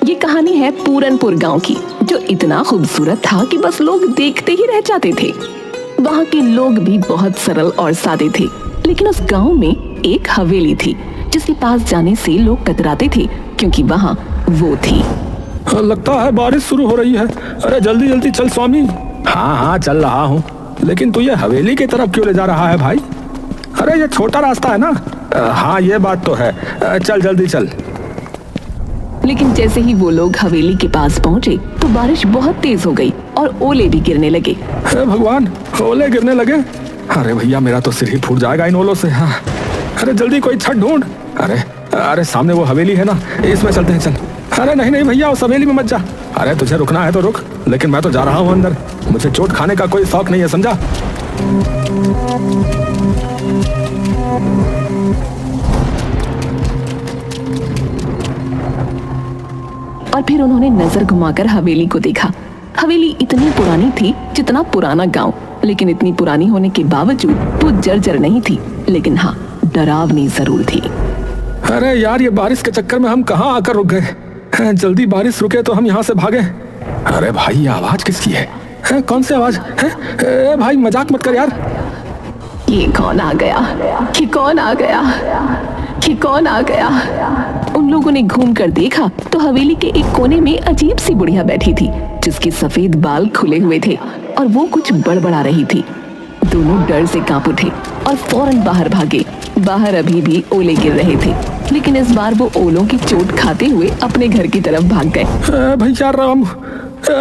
ये कहानी है पूरनपुर गांव की, जो इतना खूबसूरत था कि बस लोग देखते ही रह जाते थे। वहाँ के लोग भी बहुत सरल और सादे थे, लेकिन उस गांव में एक हवेली थी जिसके पास जाने से लोग कतराते थे, क्योंकि वहाँ वो थी। लगता है बारिश शुरू हो रही है। अरे जल्दी जल्दी चल स्वामी। हाँ हाँ चल रहा हूँ, लेकिन तू ये हवेली की तरफ क्यों ले जा रहा है भाई? अरे ये छोटा रास्ता है ना। हाँ ये बात तो है, चल जल्दी चल। लेकिन जैसे ही वो लोग हवेली के पास पहुँचे तो बारिश बहुत तेज हो गई और ओले भी गिरने लगे। हे भगवान, ओले गिरने लगे। अरे भैया मेरा तो सिर ही फूट जाएगा इन ओलों से। हाँ अरे जल्दी कोई छत ढूंढ। अरे अरे सामने वो हवेली है ना, इसमें चलते हैं चल। अरे नहीं नहीं भैया उस हवेली में मत जा। अरे तुझे रुकना है तो रुक, लेकिन मैं तो जा रहा हूँ अंदर। मुझे चोट खाने का कोई शौक नहीं है, समझा? और फिर उन्होंने नजर घुमाकर हवेली को देखा। हवेली इतनी पुरानी थी जितना पुराना गांव, लेकिन इतनी पुरानी होने के बावजूद वो जर्जर नहीं थी, लेकिन हाँ डरावनी जरूर थी। अरे यार ये बारिश के चक्कर में हम कहाँ आकर रुक गए। जल्दी बारिश रुके तो हम यहाँ से भागे। अरे भाई ये आवाज किसकी है? कौन सी आवाज है? भाई मजाक मत कर यार। ये कौन आ गया? ये कौन आ गया? ये कौन आ गया? उन लोगों ने घूम कर देखा तो हवेली के एक कोने में अजीब सी बुढ़िया बैठी थी, जिसके सफेद बाल खुले हुए थे और वो कुछ बड़बड़ा रही थी। दोनों डर से कांप उठे और फौरन बाहर भागे। बाहर अभी भी ओले गिर रहे थे, लेकिन इस बार वो ओलों की चोट खाते हुए अपने घर की तरफ भाग गए। भैया राम,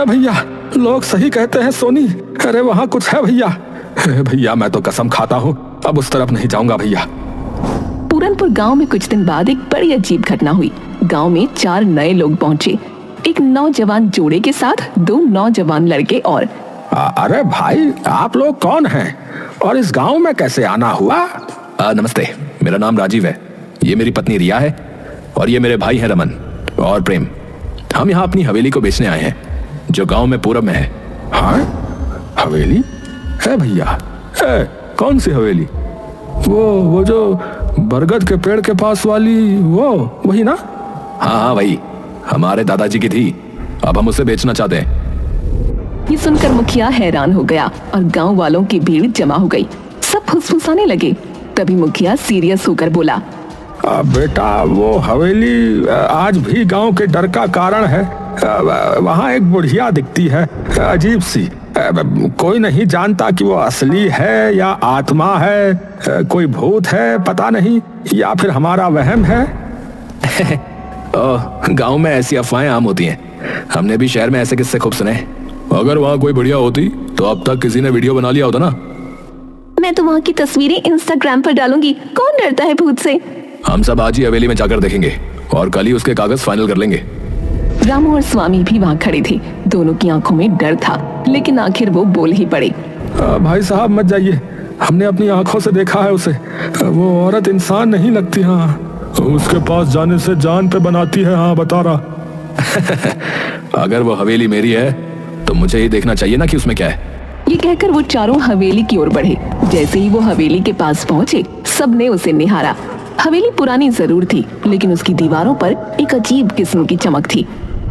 भैया लोग सही कहते हैं सोनी। अरे वहाँ कुछ है भैया। भैया मैं तो कसम खाता हूँ अब उस तरफ नहीं जाऊंगा भैया। पूरनपुर गांव में कुछ दिन बाद एक बड़ी अजीब घटना हुई। गांव में 4 नए लोग पहुंचे, एक नौजवान जोड़े के साथ 2 नौजवान लड़के और। अरे भाई आप लोग कौन हैं और इस गांव में कैसे आना हुआ? नमस्ते, मेरा नाम राजीव है, ये मेरी पत्नी रिया है और ये मेरे भाई हैं रमन और प्रेम। हम यहाँ अपनी हवेली को बेचने आए हैं जो गांव में पूरब में है। हाँ हवेली है भैया? कौन सी हवेली? वो जो बरगद के पेड़ के पास वाली, वो वही ना? हाँ हाँ वही, हमारे दादाजी की थी, अब हम उसे बेचना चाहते हैं। ये सुनकर मुखिया हैरान हो गया और गांव वालों की भीड़ जमा हो गई। सब फुसफुसाने लगे। तभी मुखिया सीरियस होकर बोला, बेटा वो हवेली आज भी गांव के डर का कारण है। वहाँ एक बुढ़िया दिखती है अजीब सी। कोई नहीं जानता कि वो असली है या आत्मा है, कोई भूत है पता नहीं, या फिर हमारा वहम है। गांव में ऐसी अफवाहें आम होती हैं, हमने भी शहर में ऐसे किस्से खूब सुने। अगर वहाँ कोई बढ़िया होती तो अब तक किसी ने वीडियो बना लिया होता ना। मैं तो वहाँ की तस्वीरें इंस्टाग्राम पर डालूंगी, कौन डरता है भूत से। हम सब आज ही हवेली में जाकर देखेंगे और कल ही उसके कागज फाइनल कर लेंगे। रामू और स्वामी भी वहाँ खड़े थे। दोनों की आंखों में डर था, लेकिन आखिर वो बोल ही पड़े। भाई साहब मत जाइए, हमने अपनी आंखों से देखा है उसे। वो औरत इंसान नहीं लगती। हाँ उसके पास जाने से जान पे बनाती है। हाँ बता रहा। अगर वो हवेली मेरी है तो मुझे ही देखना चाहिए ना कि उसमें क्या है। ये कहकर वो चारों हवेली की ओर बढ़े। जैसे ही वो हवेली के पास पहुँचे सबने उसे निहारा। हवेली पुरानी जरूर थी, लेकिन उसकी दीवारों पर एक अजीब किस्म की चमक थी।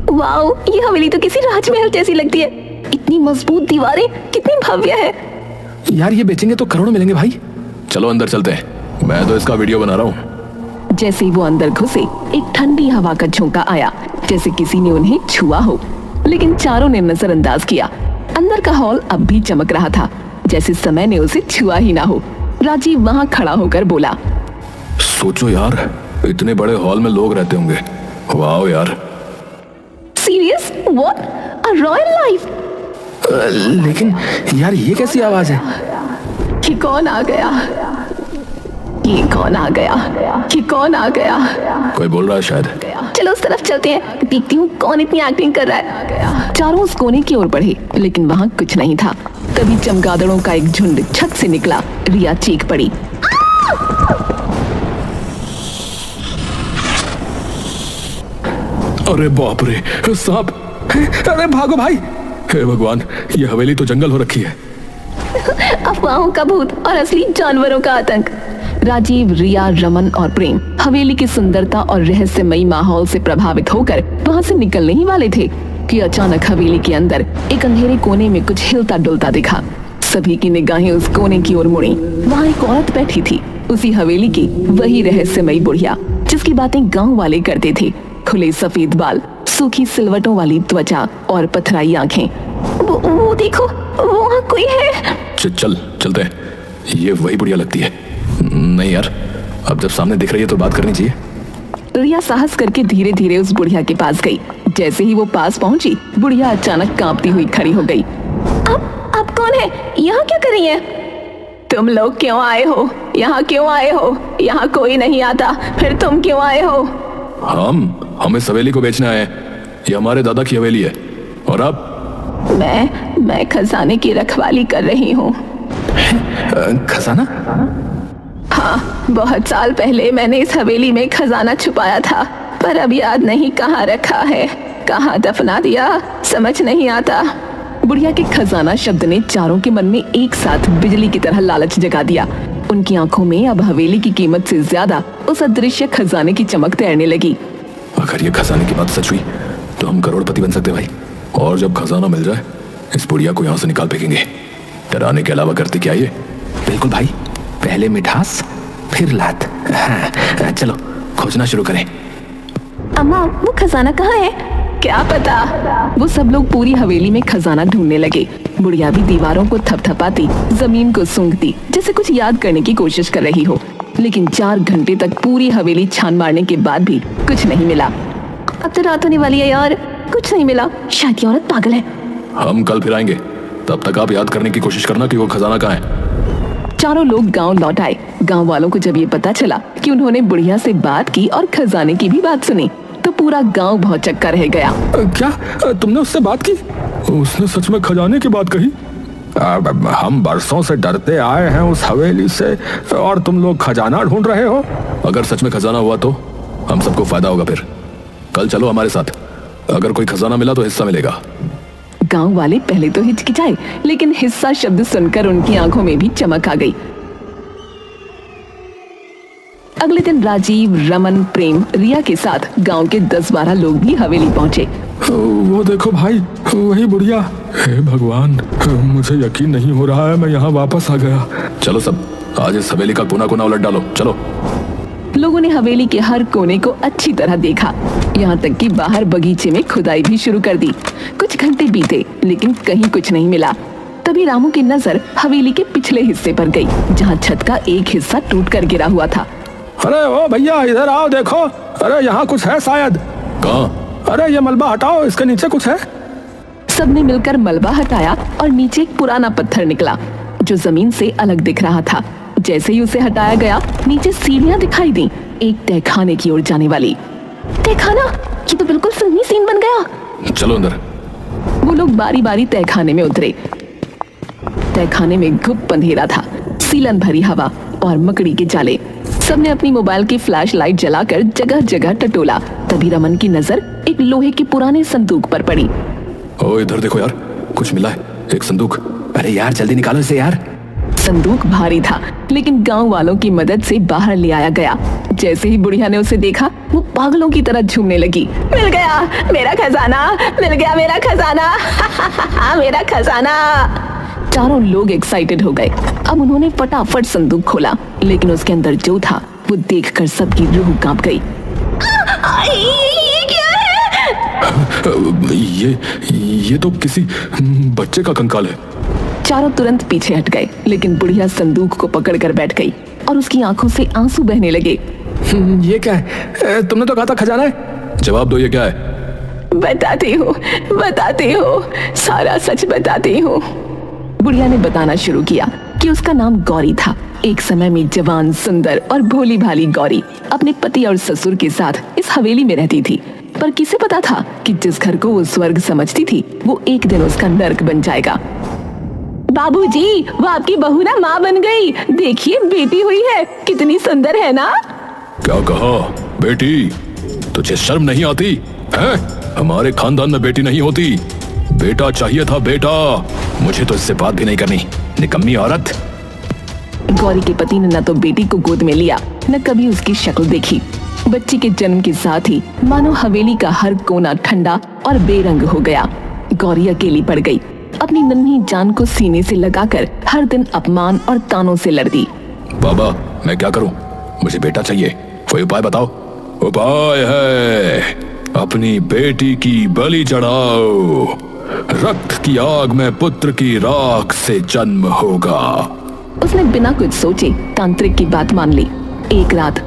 वाओ, ये हवेली तो किसी राजमहल जैसी लगती है। इतनी मजबूत दीवारें, कितनी भव्य है। यार ये बेचेंगे तो करोड़ मिलेंगे भाई। चलो अंदर चलते हैं, मैं तो इसका वीडियो बना रहा हूँ। जैसे ही वो अंदर घुसे एक ठंडी हवा का झोंका आया, जैसे किसी ने उन्हें छुआ हो, लेकिन चारों ने नजरअंदाज किया। अंदर का हॉल अब भी चमक रहा था, जैसे समय ने उसे छुआ ही ना हो। राजीव वहाँ खड़ा होकर बोला, सोचो यार, इतने बड़े हॉल में लोग रहते होंगे। वाओ यार। Serious? What? A royal life? लेकिन यार ये कैसी आवाज है? ये कौन आ गया? ये कौन आ गया? ये कौन आ गया? कोई बोल रहा है शायद। चलो उस तरफ चलते हैं, देखती हूँ कौन इतनी एक्टिंग कर रहा है। चारों उस कोने की ओर बढ़े, लेकिन वहाँ कुछ नहीं था। तभी चमगादड़ों का एक झुंड छत से निकला। रिया चीख पड़ी। अरे बाप रे, सांप! अरे भागो भाई! हे भगवान, ये हवेली तो जंगल हो रखी है। अफवाहों का भूत और असली जानवरों का आतंक। राजीव, रिया, रमन और प्रेम हवेली की सुंदरता और रहस्यमयी माहौल से प्रभावित होकर वहाँ से निकलने ही वाले थे कि अचानक हवेली के अंदर एक अंधेरे कोने में कुछ हिलता डुलता दिखा। सभी की निगाहें उस कोने की ओर मुड़ी। वहाँ एक औरत बैठी थी, उसी हवेली की वही रहस्यमयी बुढ़िया जिसकी बातें गाँव वाले करते थे। खुले सफेद बाल, सूखी सिलवटों वाली त्वचा और पथराई आंखें। वो देखो, वहाँ कोई है। चलते हैं, ये वही बुढ़िया लगती है। नहीं यार, अब जब सामने दिख रही है तो बात करनी चाहिए। रिया साहस करके धीरे धीरे उस बुढ़िया के पास गई। जैसे ही वो पास पहुंची, बुढ़िया अचानक कांपती हुई खड़ी हो गई। आप कौन है? यहाँ क्या कर रही है? तुम लोग क्यों आए हो? यहाँ क्यों आए हो? यहाँ कोई नहीं आता, फिर तुम क्यों आए हो? हम इस हवेली को बेचने आए हैं। ये हमारे दादा की हवेली है। और आप? मैं खजाने की रखवाली कर रही हूँ। खजाना? हाँ, बहुत साल पहले मैंने इस हवेली में खजाना छुपाया था, पर अब याद नहीं कहाँ रखा है, कहाँ दफना दिया, समझ नहीं आता। बुढ़िया के खजाना शब्द ने चारों के मन में एक साथ बिजली की तरह लालच जगा दिया। उनकी आंखों में अब हवेली की कीमत से ज्यादा उस अदृश्य खजाने की चमक तैरने लगी। अगर ये खजाने की बात सच हुई तो हम करोड़पति बन सकते भाई। और जब खजाना मिल जाए, इस बुढ़िया को यहाँ से निकाल फेंकेंगे। डराने के अलावा करते क्या ये? बिल्कुल भाई, पहले मिठास फिर लात। हाँ, चलो खोजना शुरू करें। अम्मा, वो खजाना कहाँ है? क्या पता। वो सब लोग पूरी हवेली में खजाना ढूंढने लगे। बुढ़िया भी दीवारों को थपथपाती, जमीन को सूंघती, जैसे कुछ याद करने की कोशिश कर रही हो। लेकिन 4 घंटे तक पूरी हवेली छान मारने के बाद भी कुछ नहीं मिला। अब तो रात होने वाली है यार, कुछ नहीं मिला। शायद ये औरत पागल है। हम कल फिर आएंगे, तब तक आप याद करने की कोशिश करना कि वो खजाना कहाँ है। चारों लोग गांव लौट आए। गांव वालों को जब ये पता चला कि उन्होंने बुढ़िया से बात की और खजाने की भी बात सुनी, तो पूरा गांव भौचक्का रह गया। क्या तुमने उससे बात की? उसने सच में खजाने की बात कही? हम बरसों से डरते आए हैं उस हवेली से, और तुम लोग खजाना ढूंढ रहे हो? अगर सच में खजाना हुआ तो हम सबको फायदा होगा। फिर कल चलो हमारे साथ, अगर कोई खजाना मिला तो हिस्सा मिलेगा। गांव वाले पहले तो हिचकिचाए, लेकिन हिस्सा शब्द सुनकर उनकी आंखों में भी चमक आ गई। अगले दिन राजीव, रमन, प्रेम, रिया के साथ गांव के 10-12 लोग भी हवेली पहुंचे। वो देखो भाई, वही बुढ़िया। हे भगवान, मुझे यकीन नहीं हो रहा है मैं यहाँ वापस आ गया। चलो सब, आज इस हवेली का कोना कोना उलट डालो। चलो। लोगों ने हवेली के हर कोने को अच्छी तरह देखा, यहाँ तक कि बाहर बगीचे में खुदाई भी शुरू कर दी। कुछ घंटे बीते, लेकिन कहीं कुछ नहीं मिला। तभी रामू की नजर हवेली के पिछले हिस्से पर गई, जहाँ छत का एक हिस्सा टूटकर गिरा हुआ था। अरे ओ भैया, इधर आओ, देखो। अरे यहाँ कुछ है शायद। कहाँ? अरे ये मलबा हटाओ, इसके नीचे कुछ है। सबने मिलकर मलबा हटाया और नीचे एक पुराना पत्थर निकला, जो जमीन से अलग दिख रहा था। जैसे ही उसे हटाया गया, नीचे सीढ़ियां दिखाई दी, एक तहखाने की ओर जाने वाली। तहखाना? ये तो बिल्कुल फिल्मी सीन बन गया। चलो अंदर। वो लोग बारी बारी तहखाने में उतरे। तहखाने में गुप्त अंधेरा था, सीलन भरी हवा और मकड़ी के जाले। सबने अपनी मोबाइल की फ्लैश लाइट जलाकर जगह जगह टटोला। तभी रमन की नजर एक लोहे के पुराने संदूक पर पड़ी। ओ इधर देखो यार, कुछ मिला है, एक संदूक। अरे यार जल्दी निकालो इसे यार। संदूक भारी था, लेकिन गांव वालों की मदद से बाहर ले आया गया। जैसे ही बुढ़िया ने उसे देखा, वो पागलों की तरह झूमने लगी। मिल गया मेरा खजाना, मिल गया मेरा खजाना, मेरा खजाना। चारों लोग एक्साइटेड हो गए। अब उन्होंने फटाफट संदूक खोला, लेकिन उसके अंदर जो था वो देखकर सबकी रूह कांप गई। ये क्या है? ये तो किसी बच्चे का कंकाल है। चारों तुरंत पीछे हट गए, लेकिन बुढ़िया संदूक को पकड़कर बैठ गई और उसकी आंखों से आंसू बहने लगे। ये क्या है? तुमने तो कहा था खजाना है। जवाब दो, ये क्या है? बताती हूँ, सारा सच बताती हूँ। बुढ़िया ने बताना शुरू किया कि उसका नाम गौरी था। एक समय में जवान, सुंदर और भोली भाली गौरी अपने पति और ससुर के साथ इस हवेली में रहती थी। पर किसे पता था कि जिस घर को वो स्वर्ग समझती थी, वो एक दिन उसका नर्क बन जाएगा। बाबूजी, वो आपकी बहू ना माँ बन गई। देखिए, बेटी हुई है, कितनी सुंदर है ना? क्या कहा? बेटी? तुझे शर्म नहीं आती है? हमारे खानदान में बेटी नहीं होती, बेटा चाहिए था, बेटा। मुझे तो इससे बात भी नहीं करनी, निकम्मी औरत। गौरी के पति ने न तो बेटी को गोद में लिया, न कभी उसकी शक्ल देखी। बच्ची के जन्म के साथ ही मानो हवेली का हर कोना ठंडा और बेरंग हो गया। गौरी अकेली पड़ गई। अपनी नन्ही जान को सीने से लगाकर हर दिन अपमान और तानों से लड़ती। बाबा, मैं क्या करूं? मुझे बेटा चाहिए, कोई उपाय बताओ। उपाय है, अपनी बेटी की बलि चढ़ाओ। रक्त की आग में पुत्र की राख से जन्म होगा। उसने बिना कुछ सोचे तांत्रिक की बात मान ली। एक रात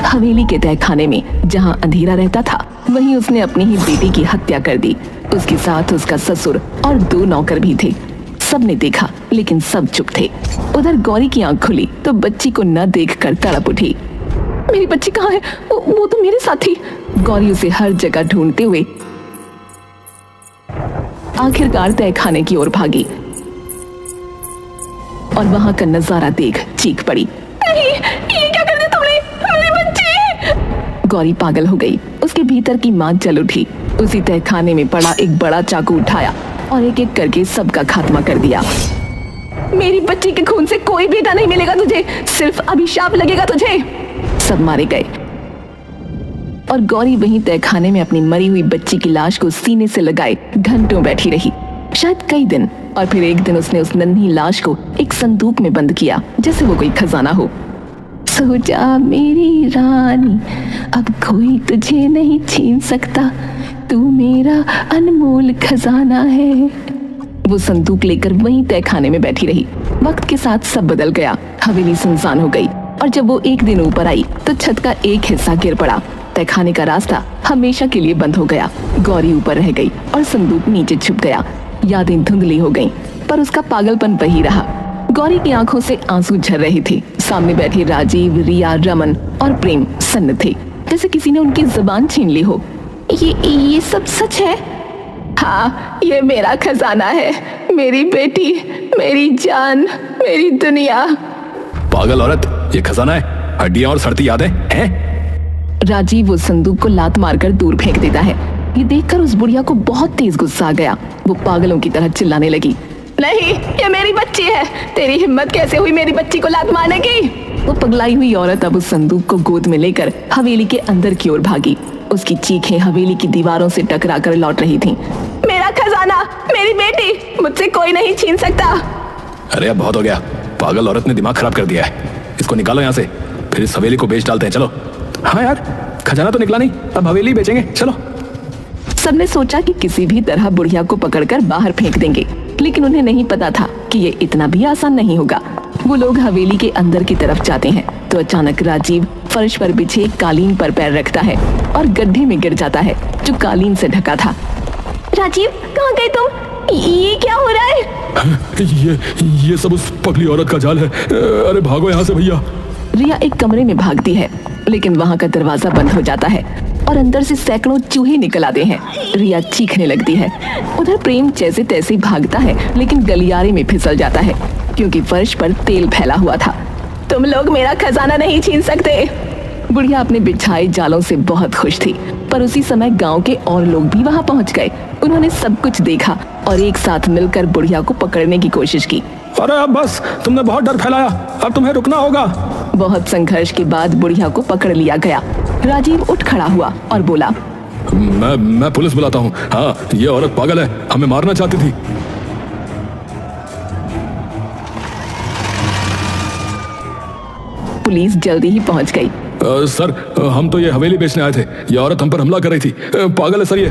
हवेली के तहखाने में जहां अंधेरा रहता था, वहीं उसने अपनी ही बेटी की हत्या कर दी। उसके साथ उसका ससुर और 2 नौकर भी थे। सबने देखा, लेकिन सब चुप थे। उधर गौरी की आंख खुली तो बच्ची को न देखकर तड़प उठी। मेरी बच्ची कहाँ है? वो तो मेरे साथ थी। गौरी उसे हर जगह ढूंढते हुए आखिरकार तहखाने की ओर भागी और वहां का नजारा देख चीख पड़ी। नहीं, ये क्या कर दिया तुमने? मेरी बच्ची! गौरी पागल हो गई। उसके भीतर की मां जल उठी। उसी तहखाने में पड़ा एक बड़ा चाकू उठाया और एक एक करके सबका खात्मा कर दिया। मेरी बच्ची के खून से कोई बेटा नहीं मिलेगा तुझे, सिर्फ अभिशाप लगेगा तुझे। सब मारे गए और गौरी वहीं तहखाने में अपनी मरी हुई बच्ची की लाश को सीने से लगाए घंटों बैठी रही, शायद कई दिन। और फिर एक दिन उसने उस नन्ही लाश को एक संदूक में बंद किया, जैसे वो कोई खजाना हो। सो जा मेरी रानी, अब कोई तुझे नहीं छीन सकता, तू मेरा अनमोल खजाना है। वो संदूक लेकर वहीं तहखाने में बैठी रही। वक्त के साथ सब बदल गया। हवेली सुनसान हो गई और जब वो एक दिन ऊपर आई तो छत का एक हिस्सा गिर पड़ा। तहखाने का रास्ता हमेशा के लिए बंद हो गया। गौरी ऊपर रह गई और संदूक नीचे छुप गया। यादें धुंधली हो गईं, पर उसका पागलपन वही रहा। गौरी की आंखों से आंसू झर रहे थे। सामने बैठे राजीव, रिया, रमन और प्रेम सन्न थे, जैसे किसी ने उनकी जुबान छीन ली हो। ये सब सच है? हाँ, ये मेरा खजाना है, मेरी बेटी, मेरी जान, मेरी दुनिया। पागल औरत, ये खजाना है? हड्डियां और सड़ती यादें हैं? राजीव वो संदूक को लात मारकर दूर फेंक देता है। ये देखकर उस बुढ़िया को बहुत तेज गुस्सा आ गया। वो पागलों की तरह चिल्लाने लगी, नहीं, ये मेरी बच्ची है। तेरी हिम्मत कैसे हुई मेरी बच्ची को लात मारने की? वो पगलाई हुई औरत अब उस संदूक को गोद में लेकर हवेली के अंदर की ओर भागी। उसकी चीखें हवेली की दीवारों से टकराकर लौट रही थीं। मेरा खजाना, मेरी बेटी, मुझसे कोई नहीं छीन सकता। अरे अब बहुत हो गया। पागल औरत ने दिमाग खराब कर दिया है। इसको निकालो यहाँ से, फिर इस हवेली को बेच डालते हैं। चलो। हाँ यार, खजाना तो निकला नहीं, अब हवेली बेचेंगे। चलो। सबने सोचा कि किसी भी तरह बुढ़िया को पकड़कर बाहर फेंक देंगे, लेकिन उन्हें नहीं पता था कि ये इतना भी आसान नहीं होगा। वो लोग हवेली के अंदर की तरफ जाते हैं तो अचानक राजीव फर्श पर बिछे कालीन पर पैर रखता है और गड्ढे में गिर जाता है जो कालीन से ढका था। राजीव, कहाँ गए तुम? ये क्या हो रहा है? ये सब उस पगली औरत का जाल है। अरे भागो यहाँ से भैया। रिया एक कमरे में भागती है, लेकिन वहाँ का दरवाजा बंद हो जाता है और अंदर से सैकड़ों चूहे निकल आते हैं। रिया चीखने लगती है। उधर प्रेम जैसे तैसे भागता है, लेकिन गलियारे में फिसल जाता है क्योंकि फर्श पर तेल फैला हुआ था। तुम लोग मेरा खजाना नहीं छीन सकते। बुढ़िया अपने बिछाए जालों से बहुत खुश थी, पर उसी समय गांव के और लोग भी वहां पहुंच गए। उन्होंने सब कुछ देखा और एक साथ मिलकर बुढ़िया को पकड़ने की कोशिश की। अरे अब बस, तुमने बहुत डर फैलाया, अब तुम्हें रुकना होगा। बहुत संघर्ष के बाद बुढ़िया को पकड़ लिया गया। राजीव उठ खड़ा हुआ और बोला, मैं पुलिस बुलाता हूँ। हाँ, ये औरत पागल है, हमें मारना चाहती थी। पुलिस जल्दी ही पहुंच गई। सर, हम तो ये हवेली बेचने आए थे। ये औरत हम पर हमला कर रही थी। पागल है सर ये।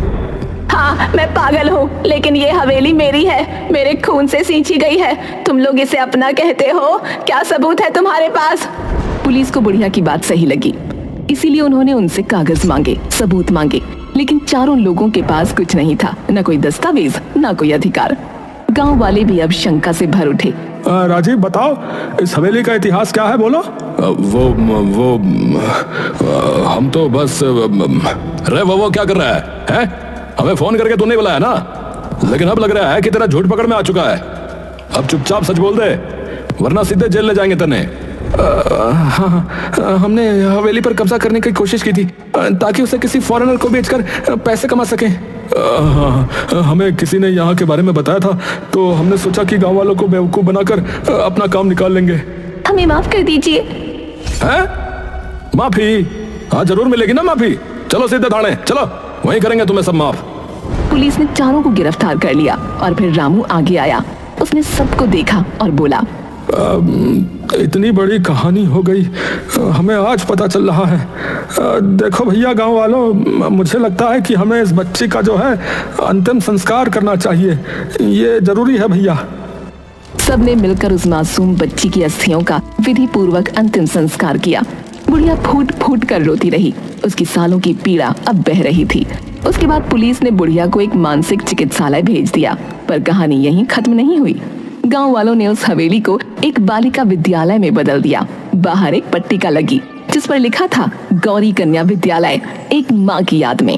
हाँ, मैं पागल हूँ, लेकिन ये हवेली मेरी है, मेरे खून से सींची गई है। तुम लोग इसे अपना कहते हो? क्या सबूत है तुम्हारे पास? पुलिस को बुढ़िया की बात सही लगी, इसीलिए उन्होंने उनसे कागज मांगे, सबूत मांगे, लेकिन चारों लोगों के पास कुछ नहीं था, न कोई दस्तावेज, न कोई अधिकार। गांव वाले भी अब शंका से भर उठे। राजीव बताओ, इस हवेली का इतिहास क्या है? बोलो। वो हम तो बस रे वो क्या कर रहा है? हमें फोन करके तूने बुलाया ना, लेकिन अब लग रहा है कि तेरा झूठ पकड़ में आ चुका है। अब चुपचाप सच बोल दे, वरना सीधे जेल ले जाएंगे तने। हाँ, हमने हवेली पर कब्जा करने की कोशिश की थी ताकि उसे किसी फॉरेनर को बेचकर पैसे कमा सकें। हमें किसी ने यहाँ के बारे में बताया था, तो हमने सोचा कि गांव वालों को बेवकूफ बनाकर अपना काम निकाल लेंगे। हमें माफ कर दीजिए। हैं? माफी? हाँ, जरूर मिलेगी ना माफी। चलो सीधे थाने चलो, वहीं करेंगे तुम्हें सब माफ। पुलिस ने चारों को गिरफ्तार कर लिया और फिर रामू आगे आया। उसने सबको देखा और बोला, इतनी बड़ी कहानी हो गई, हमें आज पता चल रहा है। देखो भैया गांव वालों, मुझे लगता है कि हमें इस बच्ची का जो है अंतिम संस्कार करना चाहिए। ये जरूरी है भैया। सबने मिलकर उस मासूम बच्ची की अस्थियों का विधि पूर्वक अंतिम संस्कार किया। बुढ़िया फूट फूट कर रोती रही। उसकी सालों की पीड़ा अब बह रही थी। उसके बाद पुलिस ने बुढ़िया को एक मानसिक चिकित्सालय भेज दिया। पर कहानी यहीं खत्म नहीं हुई। गांव वालों ने उस हवेली को एक बालिका विद्यालय में बदल दिया। बाहर एक पट्टिका लगी जिस पर लिखा था गौरी कन्या विद्यालय, एक माँ की याद में।